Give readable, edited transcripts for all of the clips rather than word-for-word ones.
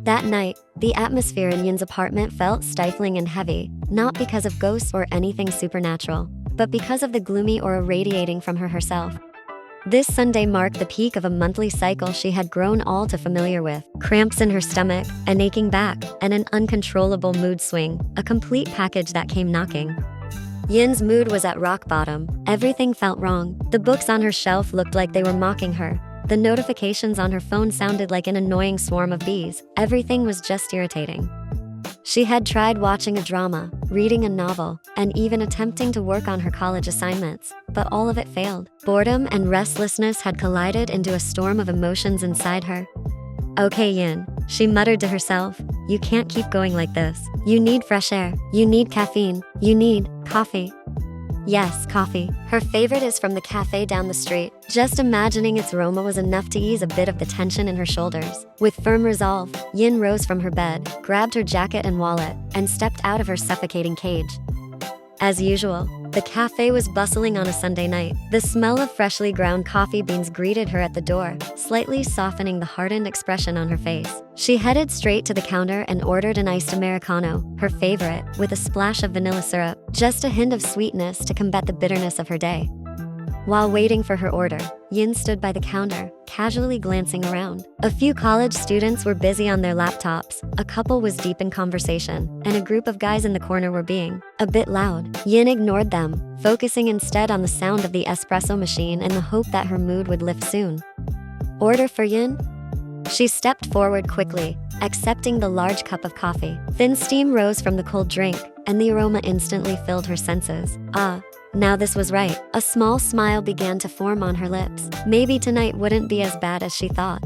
That night, the atmosphere in Yin's apartment felt stifling and heavy, not because of ghosts or anything supernatural, but because of the gloomy aura radiating from her herself. This Sunday marked the peak of a monthly cycle she had grown all too familiar with. Cramps in her stomach, an aching back, and an uncontrollable mood swing, a complete package that came knocking. Yin's mood was at rock bottom. Everything felt wrong. The books on her shelf looked like they were mocking her. The notifications on her phone sounded like an annoying swarm of bees. Everything was just irritating. She had tried watching a drama, reading a novel, and even attempting to work on her college assignments, but all of it failed. Boredom and restlessness had collided into a storm of emotions inside her. "Okay, Yin," she muttered to herself, "you can't keep going like this. You need fresh air. You need caffeine. You need coffee." Yes, coffee. Her favorite is from the cafe down the street. Just imagining its aroma was enough to ease a bit of the tension in her shoulders. With firm resolve, Yin rose from her bed, grabbed her jacket and wallet, and stepped out of her suffocating cage. As usual, the cafe was bustling on a Sunday night. The smell of freshly ground coffee beans greeted her at the door, slightly softening the hardened expression on her face. She headed straight to the counter and ordered an iced Americano, her favorite, with a splash of vanilla syrup, just a hint of sweetness to combat the bitterness of her day. While waiting for her order, Yin stood by the counter, casually glancing around. A few college students were busy on their laptops, a couple was deep in conversation, and a group of guys in the corner were being a bit loud. Yin ignored them, focusing instead on the sound of the espresso machine in the hope that her mood would lift soon. "Order for Yin?" She stepped forward quickly, accepting the large cup of coffee. Thin steam rose from the cold drink, and the aroma instantly filled her senses. Now this was right. A small smile began to form on her lips. Maybe tonight wouldn't be as bad as she thought.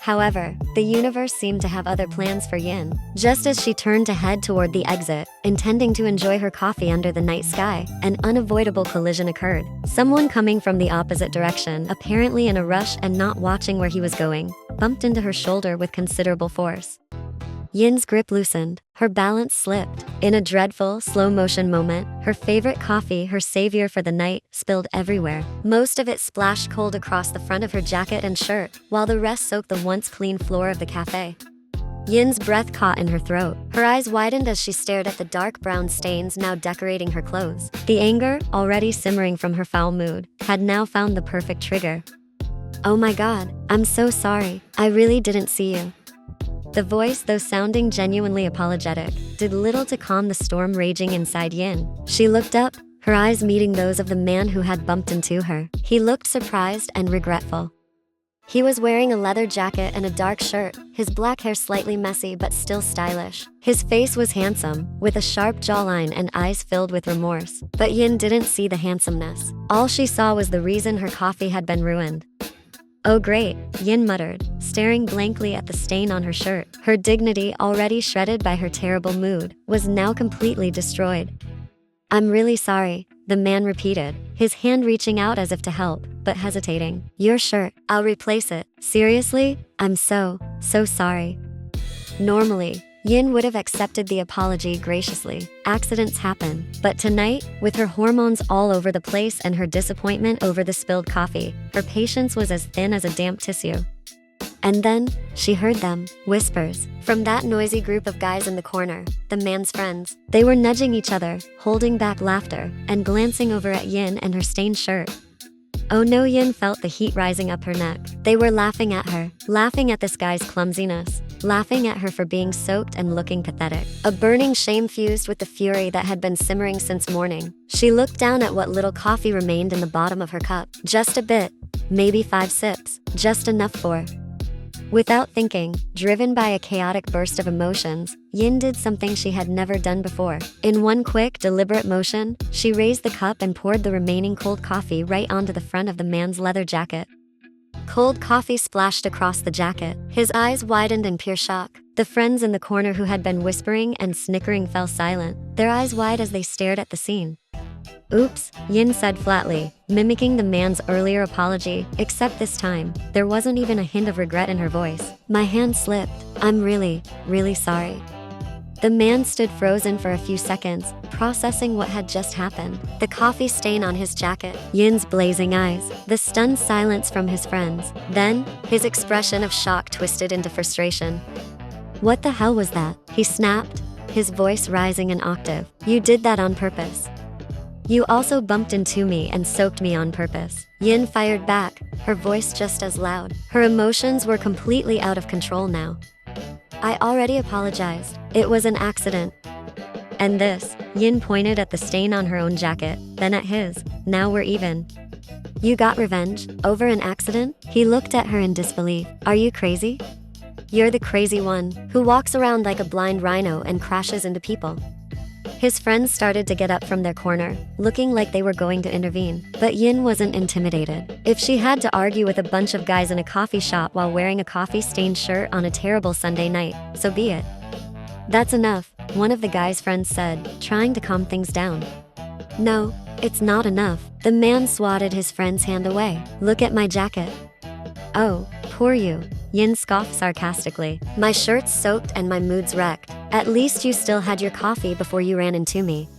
However, the universe seemed to have other plans for Yin. Just as she turned to head toward the exit, intending to enjoy her coffee under the night sky, an unavoidable collision occurred. Someone coming from the opposite direction, apparently in a rush and not watching where he was going, bumped into her shoulder with considerable force. Yin's grip loosened, her balance slipped. In a dreadful, slow-motion moment, her favorite coffee, her savior for the night, spilled everywhere. Most of it splashed cold across the front of her jacket and shirt, while the rest soaked the once clean floor of the cafe. Yin's breath caught in her throat. Her eyes widened as she stared at the dark brown stains now decorating her clothes. The anger, already simmering from her foul mood, had now found the perfect trigger. "Oh my God, I'm so sorry. I really didn't see you." The voice, though sounding genuinely apologetic, did little to calm the storm raging inside Yin. She looked up, her eyes meeting those of the man who had bumped into her. He looked surprised and regretful. He was wearing a leather jacket and a dark shirt, his black hair slightly messy but still stylish. His face was handsome, with a sharp jawline and eyes filled with remorse. But Yin didn't see the handsomeness. All she saw was the reason her coffee had been ruined. "Oh great," Yin muttered, staring blankly at the stain on her shirt. Her dignity, already shredded by her terrible mood, was now completely destroyed. "I'm really sorry," the man repeated, his hand reaching out as if to help, but hesitating. "Your shirt, I'll replace it. Seriously? I'm so sorry." Normally, Yin would have accepted the apology graciously. Accidents happen. But tonight, with her hormones all over the place and her disappointment over the spilled coffee, her patience was as thin as a damp tissue. And then, she heard them, whispers, from that noisy group of guys in the corner, the man's friends. They were nudging each other, holding back laughter, and glancing over at Yin and her stained shirt. Oh no, Yin felt the heat rising up her neck. They were laughing at her, laughing at this guy's clumsiness, laughing at her for being soaked and looking pathetic. A burning shame fused with the fury that had been simmering since morning. She looked down at what little coffee remained in the bottom of her cup. Just a bit, maybe 5 sips, just enough for. Without thinking, driven by a chaotic burst of emotions, Yin did something she had never done before. In one quick, deliberate motion, she raised the cup and poured the remaining cold coffee right onto the front of the man's leather jacket. Cold coffee splashed across the jacket. His eyes widened in pure shock. The friends in the corner who had been whispering and snickering fell silent, their eyes wide as they stared at the scene. "Oops," Yin said flatly, mimicking the man's earlier apology, except this time, there wasn't even a hint of regret in her voice. "My hand slipped. I'm really sorry." The man stood frozen for a few seconds, processing what had just happened. The coffee stain on his jacket, Yin's blazing eyes, the stunned silence from his friends. Then, his expression of shock twisted into frustration. What the hell was that? He snapped, his voice rising an octave. You did that on purpose. You also bumped into me and soaked me on purpose. Yin fired back, her voice just as loud. Her emotions were completely out of control now. I already apologized. It was an accident. And this, Yin pointed at the stain on her own jacket, then at his. Now we're even. You got revenge? Over an accident? He looked at her in disbelief. Are you crazy? You're the crazy one, who walks around like a blind rhino and crashes into people. His friends started to get up from their corner, looking like they were going to intervene. But Yin wasn't intimidated. If she had to argue with a bunch of guys in a coffee shop while wearing a coffee-stained shirt on a terrible Sunday night, so be it. That's enough, one of the guy's friends said, trying to calm things down. No, it's not enough. The man swatted his friend's hand away. Look at my jacket. Oh, poor you. Yin scoffed sarcastically. My shirt's soaked and my mood's wrecked. At least you still had your coffee before you ran into me.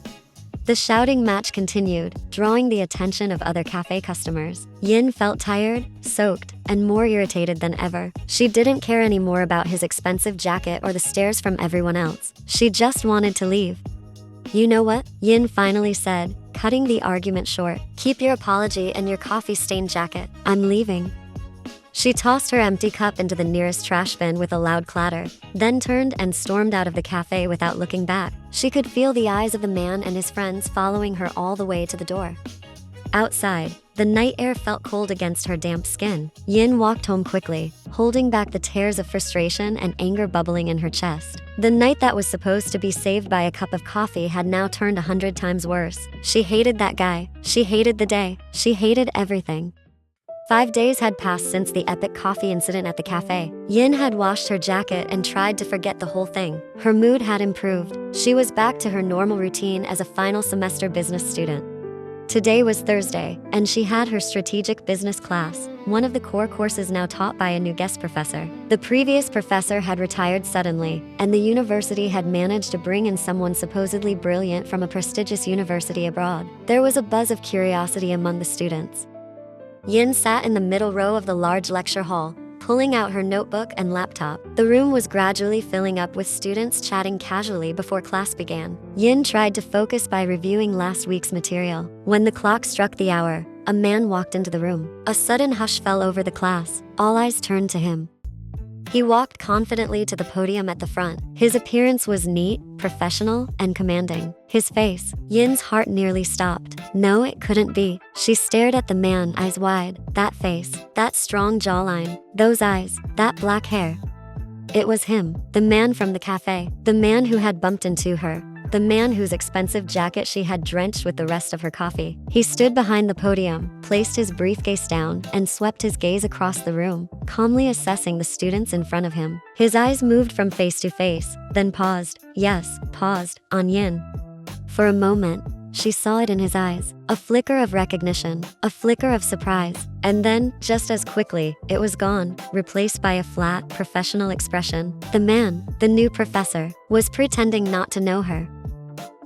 The shouting match continued, drawing the attention of other cafe customers. Yin felt tired, soaked, and more irritated than ever. She didn't care anymore about his expensive jacket or the stares from everyone else. She just wanted to leave. You know what? Yin finally said, cutting the argument short. Keep your apology and your coffee-stained jacket. I'm leaving. She tossed her empty cup into the nearest trash bin with a loud clatter, then turned and stormed out of the cafe without looking back. She could feel the eyes of the man and his friends following her all the way to the door. Outside, the night air felt cold against her damp skin. Yin walked home quickly, holding back the tears of frustration and anger bubbling in her chest. The night that was supposed to be saved by a cup of coffee had now turned 100 times worse. She hated that guy. She hated the day. She hated everything. 5 days had passed since the epic coffee incident at the cafe. Yin had washed her jacket and tried to forget the whole thing. Her mood had improved. She was back to her normal routine as a final semester business student. Today was Thursday, and she had her strategic business class, one of the core courses now taught by a new guest professor. The previous professor had retired suddenly, and the university had managed to bring in someone supposedly brilliant from a prestigious university abroad. There was a buzz of curiosity among the students. Yin sat in the middle row of the large lecture hall, pulling out her notebook and laptop. The room was gradually filling up with students chatting casually before class began. Yin tried to focus by reviewing last week's material. When the clock struck the hour, a man walked into the room. A sudden hush fell over the class. All eyes turned to him. He walked confidently to the podium at the front. His appearance was neat, professional, and commanding. His face, Yin's heart nearly stopped. No, it couldn't be. She stared at the man, eyes wide. That face, that strong jawline, those eyes, that black hair. It was him, the man from the cafe, the man who had bumped into her, the man whose expensive jacket she had drenched with the rest of her coffee. He stood behind the podium, placed his briefcase down, and swept his gaze across the room, calmly assessing the students in front of him. His eyes moved from face to face, then paused, on Yin. For a moment, she saw it in his eyes, a flicker of recognition, a flicker of surprise, and then, just as quickly, it was gone, replaced by a flat, professional expression. The man, the new professor, was pretending not to know her.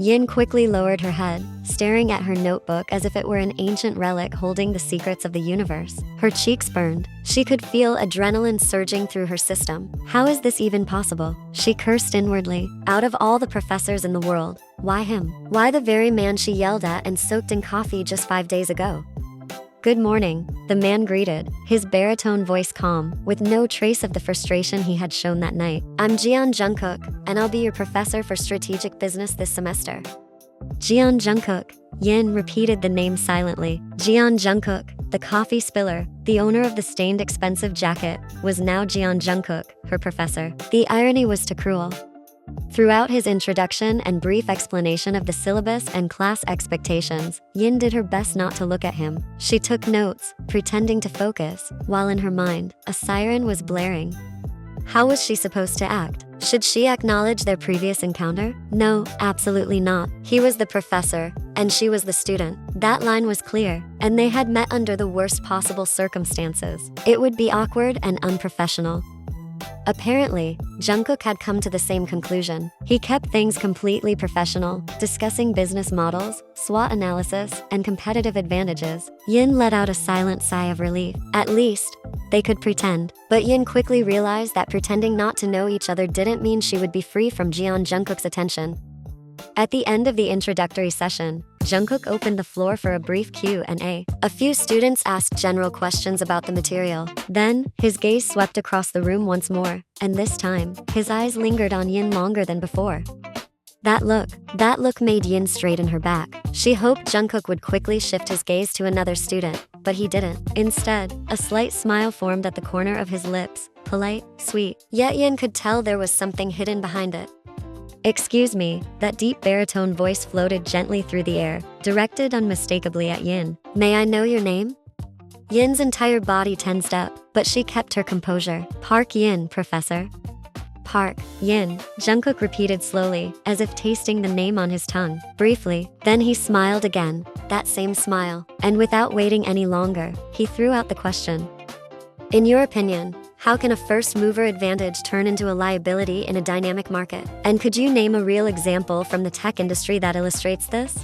Yin quickly lowered her head, staring at her notebook as if it were an ancient relic holding the secrets of the universe. Her cheeks burned. She could feel adrenaline surging through her system. How is this even possible? She cursed inwardly. Out of all the professors in the world, why him? Why the very man she yelled at and soaked in coffee just 5 days ago? Good morning, the man greeted, his baritone voice calm, with no trace of the frustration he had shown that night. I'm Jungkook, and I'll be your professor for strategic business this semester. Jungkook. Yin repeated the name silently. Jungkook, the coffee spiller, the owner of the stained expensive jacket, was now Jungkook, her professor. The irony was too cruel. Throughout his introduction and brief explanation of the syllabus and class expectations, Yin did her best not to look at him. She took notes, pretending to focus, while in her mind, a siren was blaring. How was she supposed to act? Should she acknowledge their previous encounter? No, absolutely not. He was the professor, and she was the student. That line was clear, and they had met under the worst possible circumstances. It would be awkward and unprofessional. Apparently, Jungkook had come to the same conclusion. He kept things completely professional, discussing business models, SWOT analysis, and competitive advantages. Yin let out a silent sigh of relief. At least, they could pretend. But Yin quickly realized that pretending not to know each other didn't mean she would be free from Jungkook's attention. At the end of the introductory session, Jungkook opened the floor for a brief Q&A. A few students asked general questions about the material. Then, his gaze swept across the room once more, and this time, his eyes lingered on Yin longer than before. That look made Yin straighten her back. She hoped Jungkook would quickly shift his gaze to another student, but he didn't. Instead, a slight smile formed at the corner of his lips, polite, sweet. Yet Yin could tell there was something hidden behind it. "Excuse me," that deep baritone voice floated gently through the air, directed unmistakably at Yin. "May I know your name?" Yin's entire body tensed up, but she kept her composure. "Park Yin, Professor." "Park Yin," Jungkook repeated slowly, as if tasting the name on his tongue. Briefly, then he smiled again, that same smile, and without waiting any longer, he threw out the question. "In your opinion, how can a first-mover advantage turn into a liability in a dynamic market? And could you name a real example from the tech industry that illustrates this?"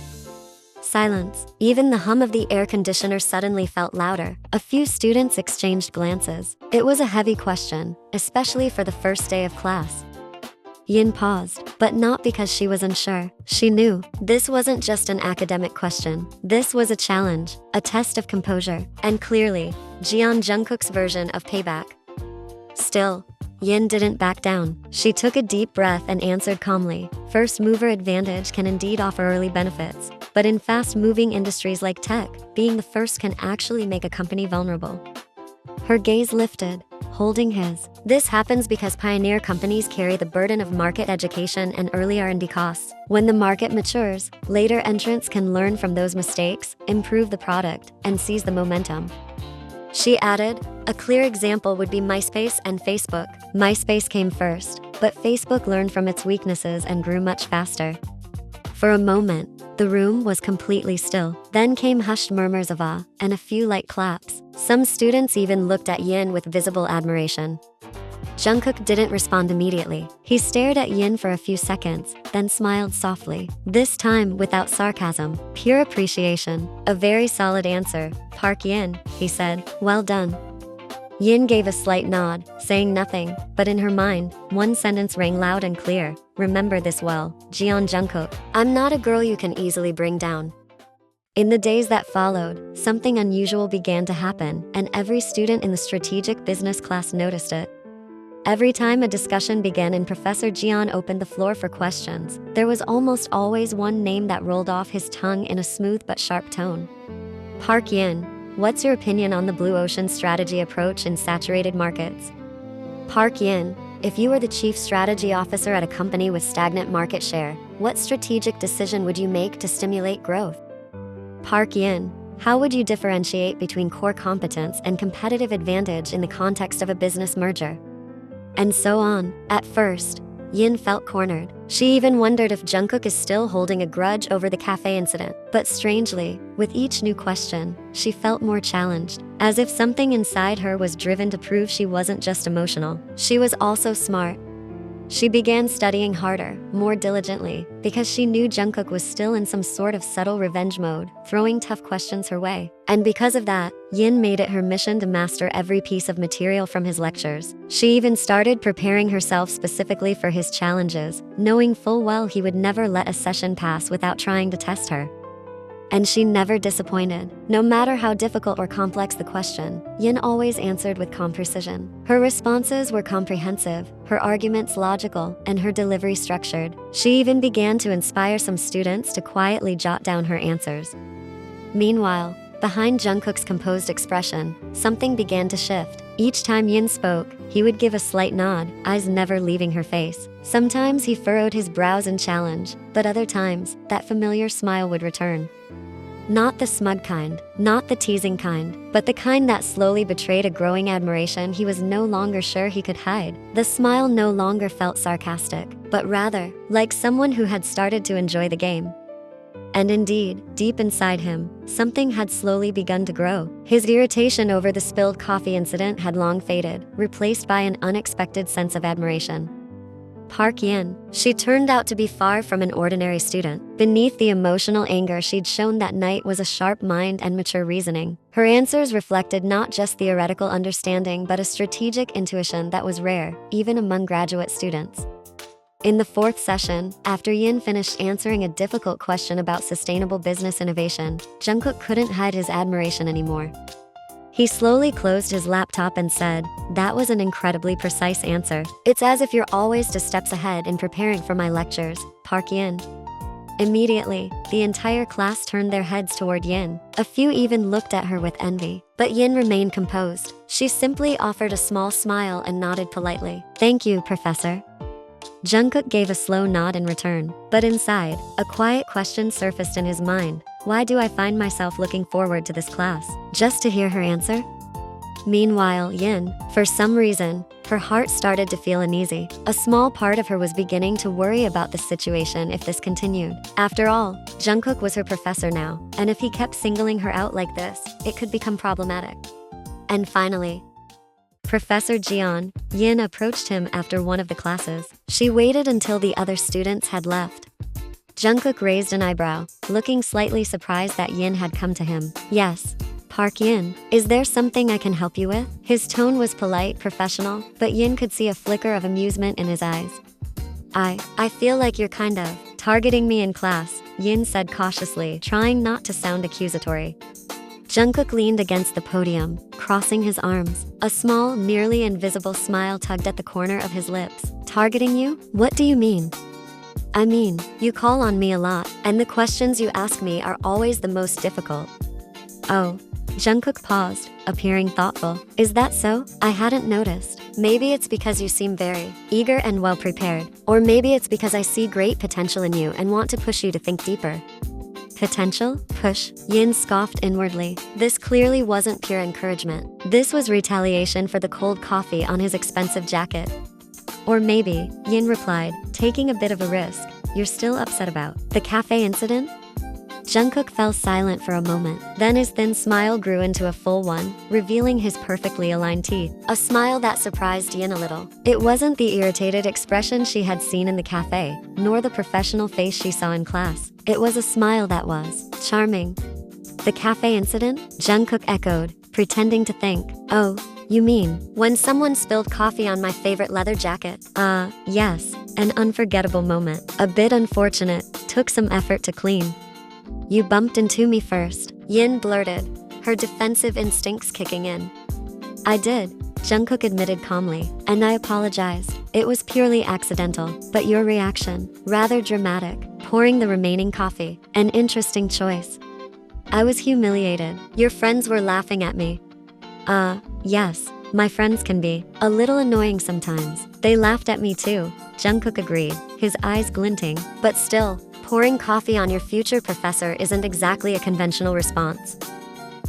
Silence. Even the hum of the air conditioner suddenly felt louder. A few students exchanged glances. It was a heavy question, especially for the first day of class. Yin paused, but not because she was unsure. She knew this wasn't just an academic question. This was a challenge, a test of composure, and clearly, Jungkook's version of payback. Still, Yin didn't back down. She took a deep breath and answered calmly. "First mover advantage can indeed offer early benefits, but in fast-moving industries like tech, being the first can actually make a company vulnerable." Her gaze lifted, holding his. This happens because pioneer companies carry the burden of market education and early R&D costs. When the market matures, later entrants can learn from those mistakes, improve the product, and seize the momentum. She added, "A clear example would be MySpace and Facebook. MySpace came first, but Facebook learned from its weaknesses and grew much faster." For a moment, the room was completely still. Then came hushed murmurs of awe, and a few light claps. Some students even looked at Yin with visible admiration. Jungkook didn't respond immediately. He stared at Yin for a few seconds, then smiled softly. This time without sarcasm, pure appreciation. "A very solid answer, Park Yin," he said. "Well done." Yin gave a slight nod, saying nothing, but in her mind, one sentence rang loud and clear. "Remember this well, Jungkook. I'm not a girl you can easily bring down." In the days that followed, something unusual began to happen, and every student in the strategic business class noticed it. Every time a discussion began and Professor Jian opened the floor for questions, there was almost always one name that rolled off his tongue in a smooth but sharp tone. "Park Yin, what's your opinion on the blue ocean strategy approach in saturated markets?" "Park Yin, if you were the chief strategy officer at a company with stagnant market share, what strategic decision would you make to stimulate growth?" "Park Yin, how would you differentiate between core competence and competitive advantage in the context of a business merger?" And so on. At first, Yin felt cornered. She even wondered if Jungkook is still holding a grudge over the cafe incident. But strangely, with each new question, she felt more challenged, as if something inside her was driven to prove she wasn't just emotional. She was also smart. She began studying harder, more diligently, because she knew Jungkook was still in some sort of subtle revenge mode, throwing tough questions her way. And because of that, Yin made it her mission to master every piece of material from his lectures. She even started preparing herself specifically for his challenges, knowing full well he would never let a session pass without trying to test her. And she never disappointed. No matter how difficult or complex the question, Yin always answered with calm precision. Her responses were comprehensive, her arguments logical, and her delivery structured. She even began to inspire some students to quietly jot down her answers. Meanwhile, behind Jungkook's composed expression, something began to shift. Each time Yin spoke, he would give a slight nod, eyes never leaving her face. Sometimes he furrowed his brows in challenge, but other times, that familiar smile would return. Not the smug kind, not the teasing kind, but the kind that slowly betrayed a growing admiration he was no longer sure he could hide. The smile no longer felt sarcastic, but rather, like someone who had started to enjoy the game. And indeed, deep inside him, something had slowly begun to grow. His irritation over the spilled coffee incident had long faded, replaced by an unexpected sense of admiration. Park Yin. She turned out to be far from an ordinary student. Beneath the emotional anger she'd shown that night was a sharp mind and mature reasoning. Her answers reflected not just theoretical understanding but a strategic intuition that was rare, even among graduate students. In the fourth session, after Yin finished answering a difficult question about sustainable business innovation, Jungkook couldn't hide his admiration anymore. He slowly closed his laptop and said, "That was an incredibly precise answer. It's as if you're always 2 steps ahead in preparing for my lectures, Park Yin." Immediately, the entire class turned their heads toward Yin. A few even looked at her with envy. But Yin remained composed. She simply offered a small smile and nodded politely. "Thank you, Professor." Jungkook gave a slow nod in return. But inside, a quiet question surfaced in his mind. Why do I find myself looking forward to this class? Just to hear her answer? Meanwhile, Yin, for some reason, her heart started to feel uneasy. A small part of her was beginning to worry about the situation if this continued. After all, Jungkook was her professor now, and if he kept singling her out like this, it could become problematic. And finally, Professor Jian, Yin approached him after one of the classes. She waited until the other students had left. Jungkook raised an eyebrow, looking slightly surprised that Yin had come to him. "Yes, Park Yin, is there something I can help you with?" His tone was polite, professional, but Yin could see a flicker of amusement in his eyes. I feel like you're kind of targeting me in class," Yin said cautiously, trying not to sound accusatory. Jungkook leaned against the podium, crossing his arms. A small, nearly invisible smile tugged at the corner of his lips. "Targeting you? What do you mean?" "I mean, you call on me a lot, and the questions you ask me are always the most difficult." "Oh." Jungkook paused, appearing thoughtful. "Is that so? I hadn't noticed. Maybe it's because you seem very eager and well prepared. Or maybe it's because I see great potential in you and want to push you to think deeper." Potential? Push? Yin scoffed inwardly. This clearly wasn't pure encouragement. This was retaliation for the cold coffee on his expensive jacket. "Or maybe," Yin replied, taking a bit of a risk, "you're still upset about the cafe incident?" Jungkook fell silent for a moment. Then his thin smile grew into a full one, revealing his perfectly aligned teeth. A smile that surprised Yin a little. It wasn't the irritated expression she had seen in the cafe, nor the professional face she saw in class. It was a smile that was charming. "The cafe incident?" Jungkook echoed, pretending to think. "Oh, you mean when someone spilled coffee on my favorite leather jacket?" Yes. An unforgettable moment. A bit unfortunate. Took some effort to clean." "You bumped into me first," Yin blurted, her defensive instincts kicking in. "I did," Jungkook admitted calmly, "and I apologized. It was purely accidental, but your reaction, rather dramatic, pouring the remaining coffee, an interesting choice." "I was humiliated. Your friends were laughing at me." Yes, my friends can be a little annoying sometimes. They laughed at me too," Jungkook agreed, his eyes glinting. "But still, pouring coffee on your future professor isn't exactly a conventional response.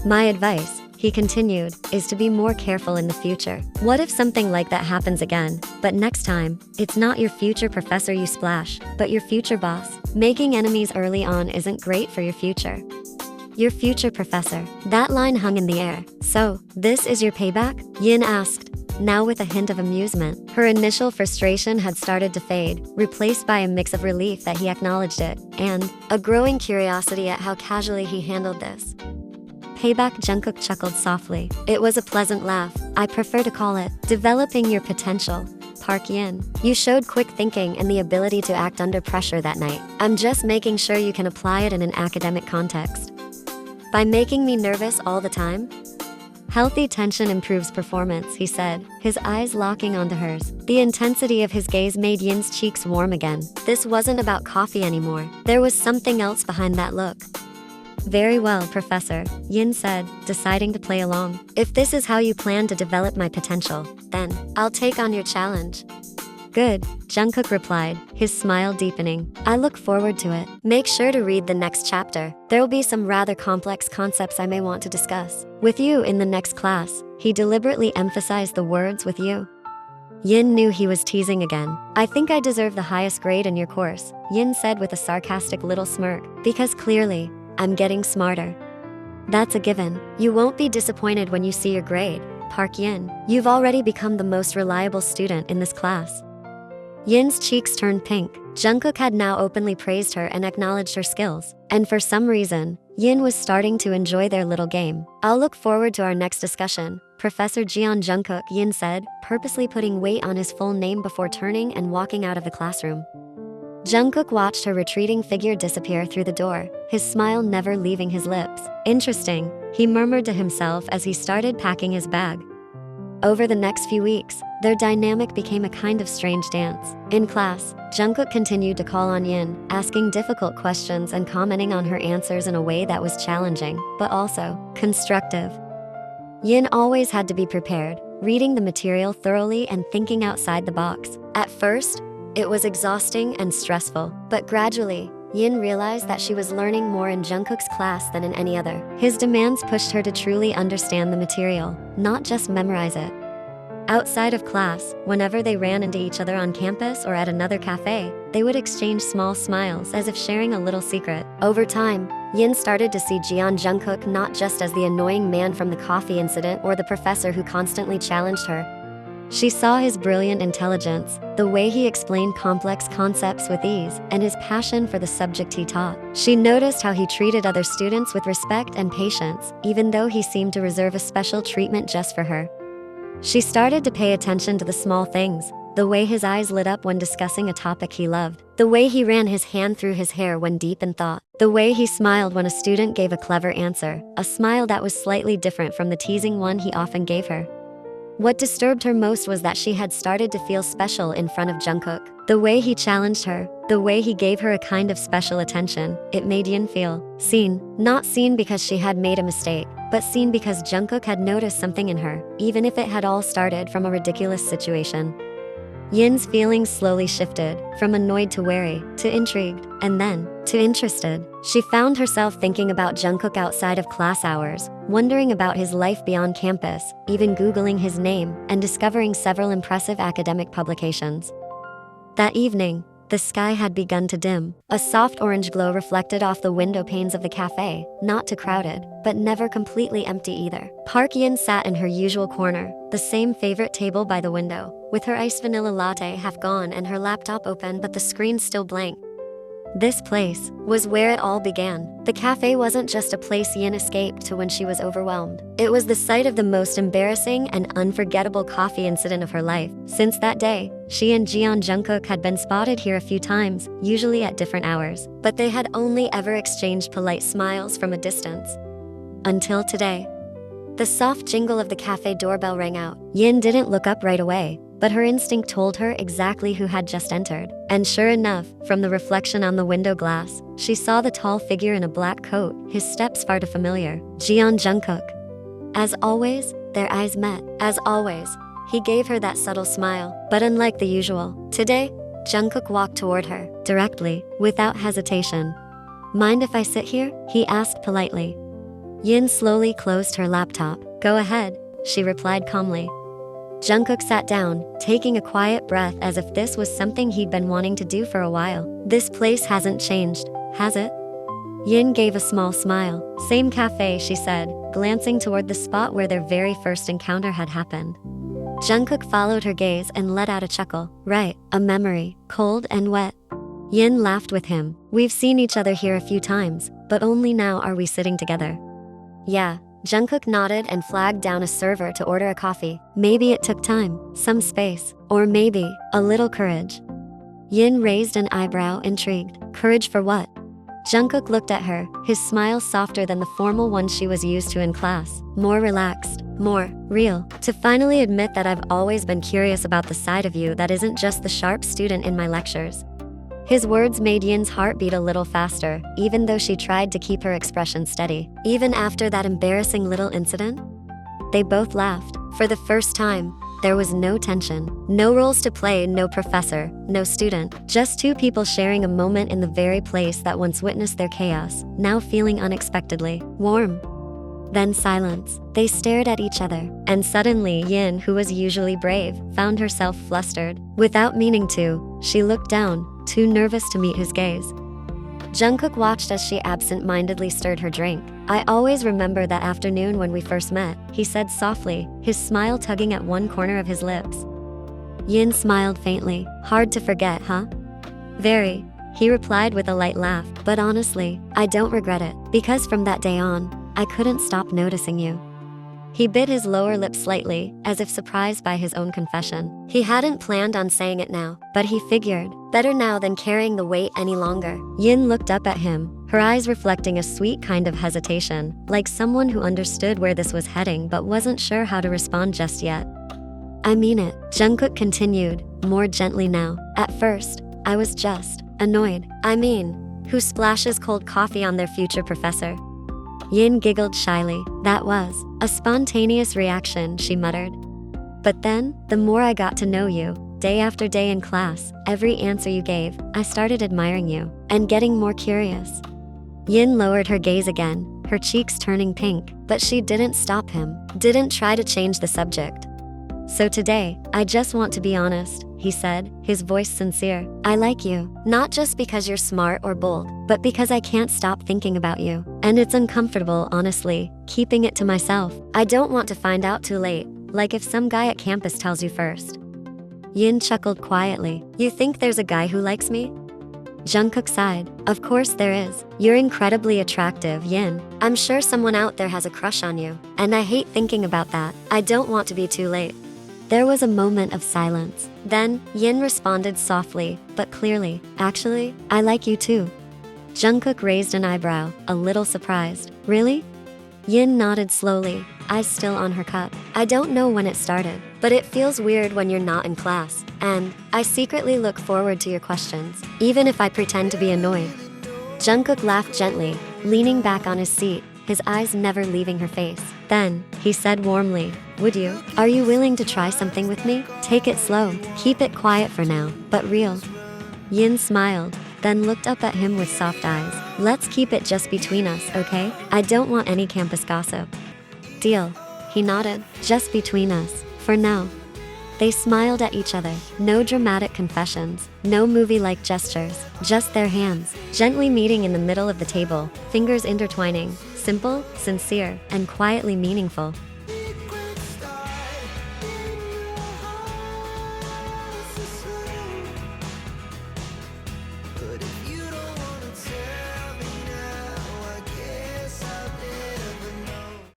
My advice," he continued, "is to be more careful in the future. What if something like that happens again? But next time, it's not your future professor you splash, but your future boss. Making enemies early on isn't great for your future." "Your future professor." That line hung in the air. "So, this is your payback?" Yin asked, now with a hint of amusement. Her initial frustration had started to fade, replaced by a mix of relief that he acknowledged it, and a growing curiosity at how casually he handled this. "Payback," Jungkook chuckled softly. It was a pleasant laugh. "I prefer to call it developing your potential, Park Yin. You showed quick thinking and the ability to act under pressure that night. I'm just making sure you can apply it in an academic context." "By making me nervous all the time?" "Healthy tension improves performance," he said, his eyes locking onto hers. The intensity of his gaze made Yin's cheeks warm again. This wasn't about coffee anymore. There was something else behind that look. "Very well, Professor," Yin said, deciding to play along. "If this is how you plan to develop my potential, then I'll take on your challenge." "Good," Jungkook replied, his smile deepening. "I look forward to it. Make sure to read the next chapter. There'll be some rather complex concepts I may want to discuss with you in the next class." He deliberately emphasized the words "with you." Yin knew he was teasing again. "I think I deserve the highest grade in your course," Yin said with a sarcastic little smirk, "because clearly, I'm getting smarter." "That's a given. You won't be disappointed when you see your grade, Park Yin. You've already become the most reliable student in this class." Yin's cheeks turned pink. Jungkook had now openly praised her and acknowledged her skills. And for some reason, Yin was starting to enjoy their little game. "I'll look forward to our next discussion," Professor Jeon Jungkook, Yin said, purposely putting weight on his full name before turning and walking out of the classroom. Jungkook watched her retreating figure disappear through the door, his smile never leaving his lips. "Interesting," he murmured to himself as he started packing his bag. Over the next few weeks, their dynamic became a kind of strange dance. In class, Jungkook continued to call on Yin, asking difficult questions and commenting on her answers in a way that was challenging, but also constructive. Yin always had to be prepared, reading the material thoroughly and thinking outside the box. At first, it was exhausting and stressful, but gradually, Yin realized that she was learning more in Jungkook's class than in any other. His demands pushed her to truly understand the material, not just memorize it. Outside of class, whenever they ran into each other on campus or at another cafe, they would exchange small smiles as if sharing a little secret. Over time, Yin started to see Jeon Jungkook not just as the annoying man from the coffee incident or the professor who constantly challenged her. She saw his brilliant intelligence, the way he explained complex concepts with ease, and his passion for the subject he taught. She noticed how he treated other students with respect and patience, even though he seemed to reserve a special treatment just for her. She started to pay attention to the small things, the way his eyes lit up when discussing a topic he loved, the way he ran his hand through his hair when deep in thought, the way he smiled when a student gave a clever answer, a smile that was slightly different from the teasing one he often gave her. What disturbed her most was that she had started to feel special in front of Jungkook. The way he challenged her, the way he gave her a kind of special attention, it made Yin feel seen. Not seen because she had made a mistake, but seen because Jungkook had noticed something in her, even if it had all started from a ridiculous situation. Yin's feelings slowly shifted, from annoyed to wary, to intrigued, and then, to interested. She found herself thinking about Jungkook outside of class hours, wondering about his life beyond campus, even Googling his name, and discovering several impressive academic publications. That evening, the sky had begun to dim. A soft orange glow reflected off the window panes of the cafe, not too crowded, but never completely empty either. Park Yin sat in her usual corner, the same favorite table by the window, with her iced vanilla latte half gone and her laptop open but the screen still blank. This place was where it all began. The cafe wasn't just a place Yin escaped to when she was overwhelmed. It was the site of the most embarrassing and unforgettable coffee incident of her life. Since that day, she and Jeon Jungkook had been spotted here a few times, usually at different hours, but they had only ever exchanged polite smiles from a distance. Until today. The soft jingle of the cafe doorbell rang out. Yin didn't look up right away, but her instinct told her exactly who had just entered. And sure enough, from the reflection on the window glass, she saw the tall figure in a black coat, his steps far too familiar. Jeon Jungkook. As always, their eyes met. As always, he gave her that subtle smile, but unlike the usual, today, Jungkook walked toward her, directly, without hesitation. "Mind if I sit here?" he asked politely. Yin slowly closed her laptop. "Go ahead," she replied calmly. Jungkook sat down, taking a quiet breath as if this was something he'd been wanting to do for a while. "This place hasn't changed, has it?" Yin gave a small smile. "Same cafe," she said, glancing toward the spot where their very first encounter had happened. Jungkook followed her gaze and let out a chuckle. "Right, a memory, cold and wet." Yin laughed with him. "We've seen each other here a few times, but only now are we sitting together." "Yeah." Jungkook nodded and flagged down a server to order a coffee. Maybe it took time, some space, or maybe a little courage. Yin raised an eyebrow, intrigued. Courage for what? Jungkook looked at her, his smile softer than the formal one she was used to in class. More relaxed, more real. "To finally admit that I've always been curious about the side of you that isn't just the sharp student in my lectures." His words made Yin's heart beat a little faster, even though she tried to keep her expression steady. Even after that embarrassing little incident? They both laughed. For the first time, there was no tension. No roles to play, no professor, no student. Just two people sharing a moment in the very place that once witnessed their chaos, now feeling unexpectedly warm. Then silence. They stared at each other, and suddenly Yin, who was usually brave, found herself flustered. Without meaning to, she looked down, too nervous to meet his gaze. Jungkook watched as she absent-mindedly stirred her drink. "I always remember that afternoon when we first met," he said softly, his smile tugging at one corner of his lips. Yin smiled faintly. Hard to forget, huh? Very. He replied with a light laugh. But honestly, I don't regret it, because from that day on, I couldn't stop noticing you. He bit his lower lip slightly, as if surprised by his own confession. He hadn't planned on saying it now, but he figured, better now than carrying the weight any longer. Yin looked up at him, her eyes reflecting a sweet kind of hesitation, like someone who understood where this was heading but wasn't sure how to respond just yet. I mean it, Jungkook continued, more gently now. At first, I was just annoyed. I mean, who splashes cold coffee on their future professor? Yin giggled shyly. That was a spontaneous reaction, she muttered. But then, the more I got to know you, day after day in class, every answer you gave, I started admiring you and getting more curious. Yin lowered her gaze again, her cheeks turning pink, but she didn't stop him, didn't try to change the subject. So today, I just want to be honest, he said, his voice sincere. I like you, not just because you're smart or bold, but because I can't stop thinking about you. And it's uncomfortable, honestly, keeping it to myself. I don't want to find out too late, like if some guy at campus tells you first. Yin chuckled quietly. You think there's a guy who likes me? Jungkook sighed. Of course there is. You're incredibly attractive, Yin. I'm sure someone out there has a crush on you, and I hate thinking about that. I don't want to be too late. There was a moment of silence. Then, Yin responded softly, but clearly, actually, I like you too. Jungkook raised an eyebrow, a little surprised. Really? Yin nodded slowly, eyes still on her cup. I don't know when it started, but it feels weird when you're not in class. And I secretly look forward to your questions, even if I pretend to be annoyed. Jungkook laughed gently, leaning back on his seat, his eyes never leaving her face. Then, he said warmly, would you? Are you willing to try something with me? Take it slow, keep it quiet for now, but real. Yin smiled, then looked up at him with soft eyes. Let's keep it just between us, okay? I don't want any campus gossip. Deal. He nodded. Just between us, for now. They smiled at each other. No dramatic confessions, no movie-like gestures, just their hands, gently meeting in the middle of the table, fingers intertwining, simple, sincere, and quietly meaningful.